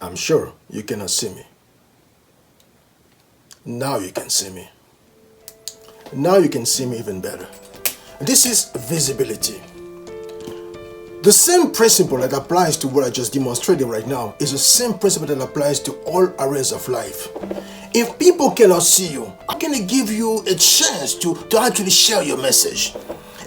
I'm sure you cannot see me. Now you can see me. Now you can see me even better. This is visibility. The same principle that applies to what I just demonstrated right now is the same principle that applies to all areas of life. If people cannot see you, I'm going to give you a chance to actually share your message.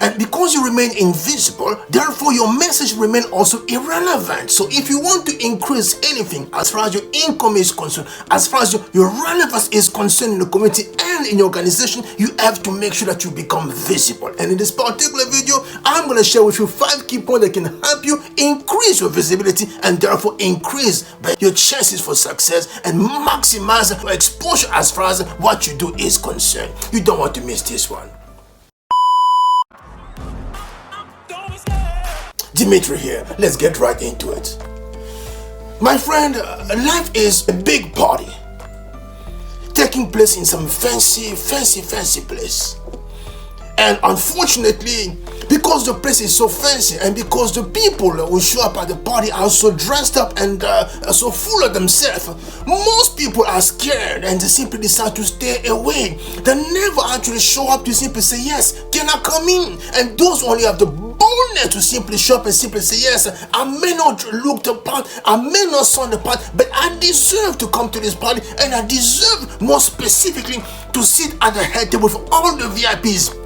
And because you remain invisible, therefore your message remains also irrelevant. So if you want to increase anything as far as your income is concerned, as far as your relevance is concerned in the community and in your organization, you have to make sure that you become visible. And in this particular video, I'm going to share with you 5 key points that can help you increase your visibility and therefore increase your chances for success and maximize your exposure as far as what you do is concerned. You don't want to miss this one. Dimitri here. Let's get right into it. My friend, life is a big party taking place in some fancy place. And unfortunately, because the place is so fancy and because the people who show up at the party are so dressed up and so full of themselves, most people are scared and they simply decide to stay away. They never actually show up to simply say, yes, can I come in? And those only have the boldness to simply show up and simply say, yes, I may not look the part, I may not sound the part, but I deserve to come to this party and I deserve more specifically to sit at the head table for all the VIPs.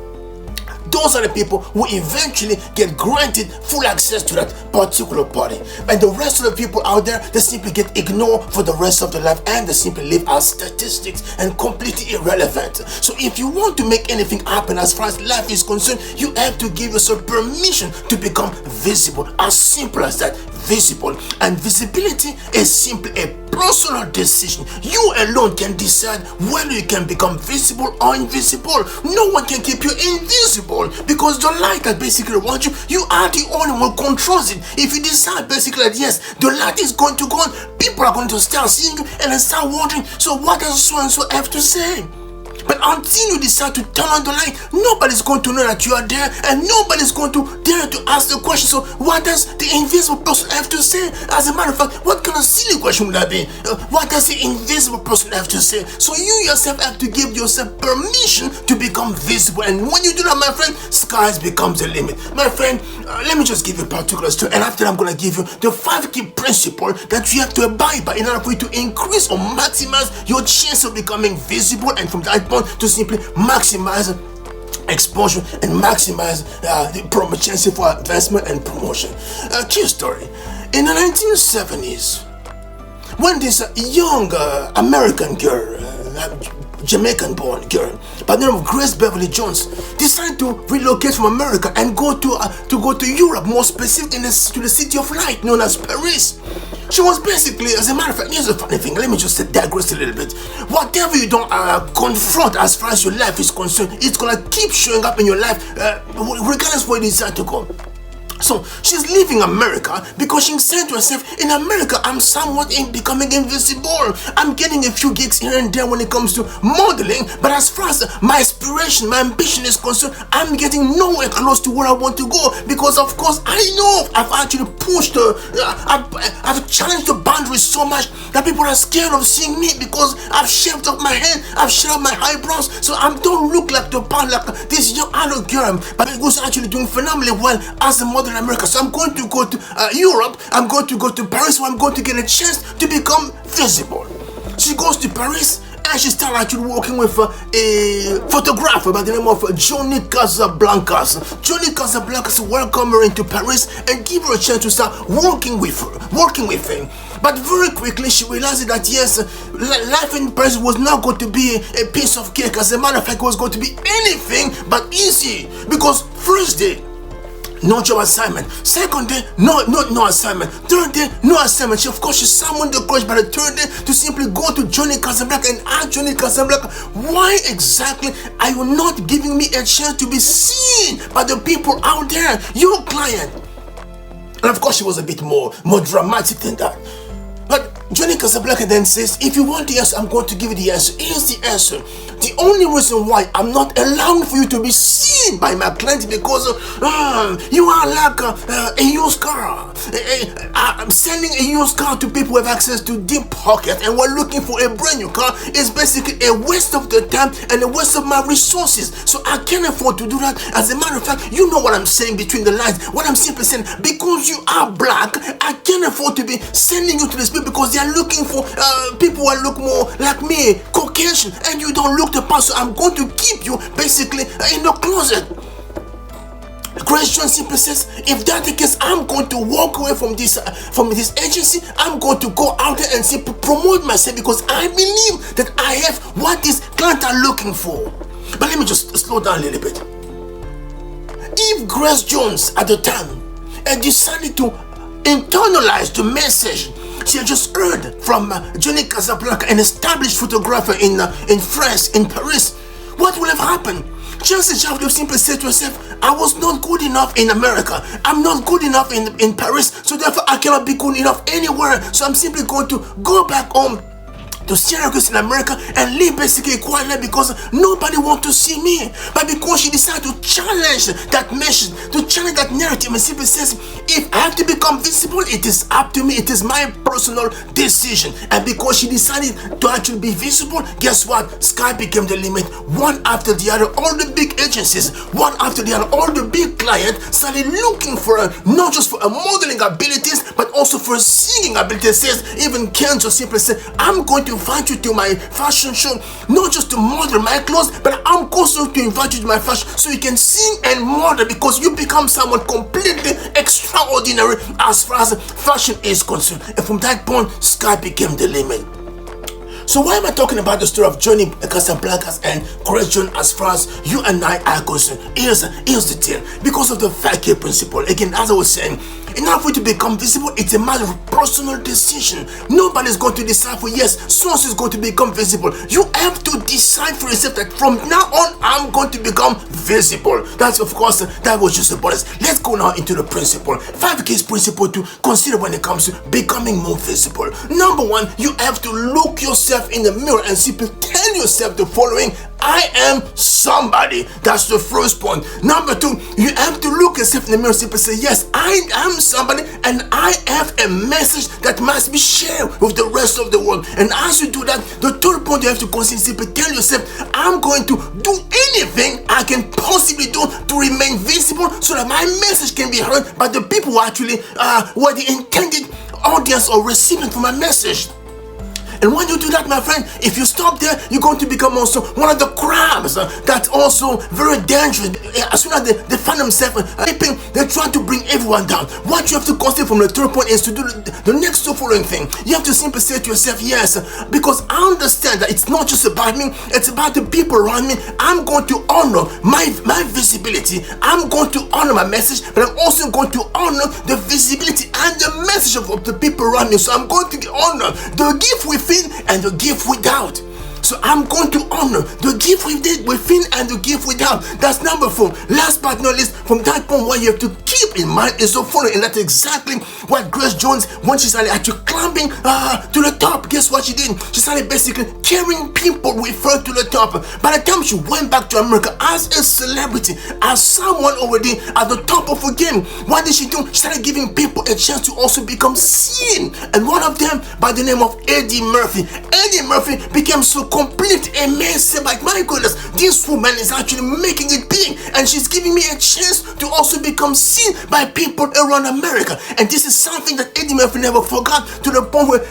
Those are the people who eventually get granted full access to that particular party. And the rest of the people out there, they simply get ignored for the rest of their life and they simply live as statistics and completely irrelevant. So if you want to make anything happen as far as life is concerned, you have to give yourself permission to become visible. As simple as that. Visible. And visibility is simply a personal decision. You alone can decide whether you can become visible or invisible. No one can keep you invisible because the light that basically wants you, you are the only one who controls it. If you decide basically that yes, the light is going to go on, people are going to start seeing you and then start wondering, so what does so and so have to say? But until you decide to turn on the light, nobody's going to know that you are there and nobody's going to dare to ask the question, so what does the invisible person have to say? As a matter of fact, what kind of silly question would that be? What does the invisible person have to say? So you yourself have to give yourself permission to become visible. And when you do that, my friend, skies becomes the limit. My friend, let me just give you a particular story. And after I'm going to give you the 5 key principles that you have to abide by in order for you to increase or maximize your chance of becoming visible, and from that to simply maximize exposure and maximize the chance for advancement and promotion. Key story. In the 1970s, when this young American girl, Jamaican born girl by the name of Grace Beverly Jones decided to relocate from America and go to Europe, more specific to the city of light known as Paris. She was basically, as a matter of fact, here's a funny thing, let me just digress a little bit. Whatever you don't confront as far as your life is concerned, it's gonna keep showing up in your life regardless where you decide to go. So she's leaving America because she said to herself, in America, I'm somewhat becoming invisible. I'm getting a few gigs here and there when it comes to modeling, but as far as my aspiration, my ambition is concerned, I'm getting nowhere close to where I want to go because, of course, I know I've actually pushed I've challenged the boundaries so much that people are scared of seeing me because I've shaved off my head, I've shaved off my eyebrows, so I don't look like this young adult girl, but it was actually doing phenomenally well as a model in America. So I'm going to go to Europe, I'm going to go to Paris, where I'm going to get a chance to become visible. She goes to Paris and she started actually working with a photographer by the name of Johnny Casablancas. Johnny Casablancas welcomed her into Paris and give her a chance to start working with him. But very quickly she realized that yes, life in Paris was not going to be a piece of cake. As a matter of fact, it was going to be anything but easy. Because first day, no job assignment. Second day, no assignment. Third day, no assignment. She summoned the courage by the third day to simply go to Johnny Casablanca and ask Johnny Casablanca, why exactly are you not giving me a chance to be seen by the people out there, your client? And of course, she was a bit more dramatic than that. But Johnny Casablanca then says, if you want the answer, I'm going to give you the answer. Here's the answer. The only reason why I'm not allowing for you to be seen by my client because you are like a used car. I'm sending a used car to people who have access to deep pockets, and we're looking for a brand new car. It's basically a waste of the time and a waste of my resources. So I can't afford to do that. As a matter of fact, you know what I'm saying between the lines. What I'm simply saying, because you are black, I can't afford to be sending you to this people because they are looking for people who look more like me, Caucasian, and you don't look the part. So I'm going to keep you basically in the closet. Grace John simply says, if that's the case, I'm going to walk away from this agency. I'm going to go out there and simply promote myself because I believe that I have what these clients are looking for. But let me just slow down a little bit. If Grace Jones at the time had decided to internalize the message she had just heard from Johnny Casablanca, an established photographer in France, in Paris, what would have happened? Chances are you simply said to yourself, I was not good enough in America. I'm not good enough in Paris, so therefore I cannot be good enough anywhere. So I'm simply going to go back home to Syracuse in America and live basically a quiet life because nobody wants to see me. But because she decided to challenge that message, to challenge that narrative, and simply says, if I have to become visible, it is up to me. It is my personal decision. And because she decided to actually be visible, guess what? Sky became the limit. One after the other, all the big agencies, one after the other, all the big clients started looking for her, not just for her modeling abilities, but also for her singing abilities. Says even Kenzo simply said, I'm going to invite you to my fashion show, not just to model my clothes, but I'm also to invite you to my fashion so you can sing and model because you become someone completely extraordinary as far as fashion is concerned. And from that point, sky became the limit. So why am I talking about the story of Johnny Casablancas and Grace Jones as far as you and I are concerned? Here's the deal. Because of the vacuum principle. Again, as I was saying, in order for you to become visible, it's a matter of personal decision. Nobody's going to decide for yes, source is going to become visible. You have to decide for yourself that from now on, I'm going to become visible. That's, of course, that was just a bonus. Let's go now into the principle. 5 keys principle to consider when it comes to becoming more visible. Number 1, you have to look yourself in the mirror and simply tell yourself the following: I am somebody. That's the first point. Number 2, you have to look yourself in the mirror and simply say, yes, I am somebody and I have a message that must be shared with the rest of the world. And as you do that, the third point you have to consider is simply tell yourself, I'm going to do anything I can possibly do to remain visible so that my message can be heard by the people who actually were the intended audience or recipient for my message. And when you do that, my friend, if you stop there, you're going to become also one of the crabs that's also very dangerous. As soon as they find themselves sleeping, they try to bring everyone down. What you have to consider from the third point is to do the next two following thing. You have to simply say to yourself, yes, because I understand that it's not just about me, it's about the people around me. I'm going to honor my visibility. I'm going to honor my message, but I'm also going to honor the visibility and the message of the people around me. So I'm going to honor the gift within and the gift without. So I'm going to honor the gift within and the gift without. That's number 4. Last but not least, from that point, what you have to keep in mind is the following, and that's exactly what Grace Jones, when she started actually climbing to the top, guess what she did? She started basically carrying people with her to the top. By the time she went back to America as a celebrity, as someone already at the top of her game, what did she do? She started giving people a chance to also become seen. And one of them, by the name of Eddie Murphy. Eddie Murphy became so complete and amazing, like, my goodness, this woman is actually making it big, and she's giving me a chance to also become seen by people around America. And this is something that Eddie Murphy never forgot, to the point where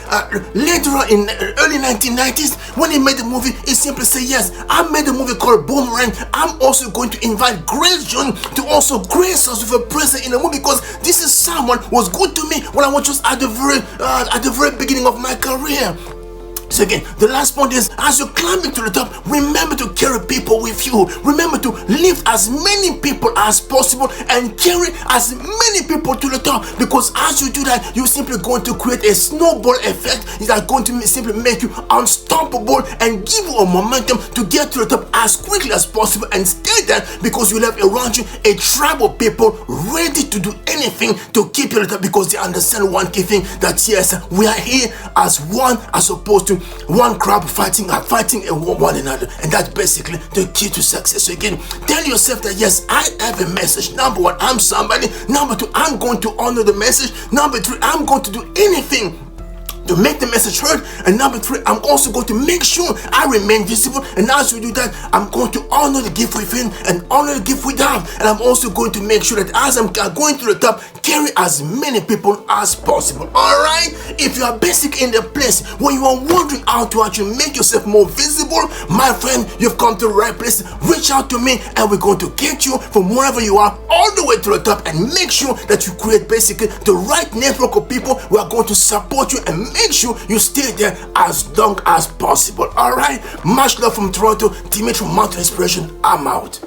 later on in early 1990s, when he made the movie, he simply said, yes, I made a movie called Boomerang. I'm also going to invite Grace Jones to also grace us with a presence in the movie, because this is someone who was good to me when I was just at the very beginning of my career. So again, the last point is, as you're climbing to the top, remember to carry people with you. Remember to lift as many people as possible and carry as many people to the top, because as you do that, you're simply going to create a snowball effect that's going to simply make you unstoppable and give you a momentum to get to the top as quickly as possible and stay there, because you have around you a tribe of people ready to do anything to keep you at the top, because they understand one key thing, that yes, we are here as one, as opposed to one crowd fighting one another, and that's basically the key to success. So again, tell yourself that yes, I have a message. Number one, I'm somebody. Number two, I'm going to honor the message. Number three, I'm going to do anything to make the message heard. And number three, I'm also going to make sure I remain visible. And as we do that, I'm going to honor the gift within and honor the gift without. And I'm also going to make sure that as I'm going to the top, carry as many people as possible. All right, if you are basically in the place where you are wondering how to actually make yourself more visible, my friend, you've come to the right place. Reach out to me and we're going to get you from wherever you are all the way to the top, and make sure that you create basically the right network of people who are going to support you and make sure you stay there as long as possible. All right, much love from Toronto. Dimitri from Mountain Inspiration. I'm out.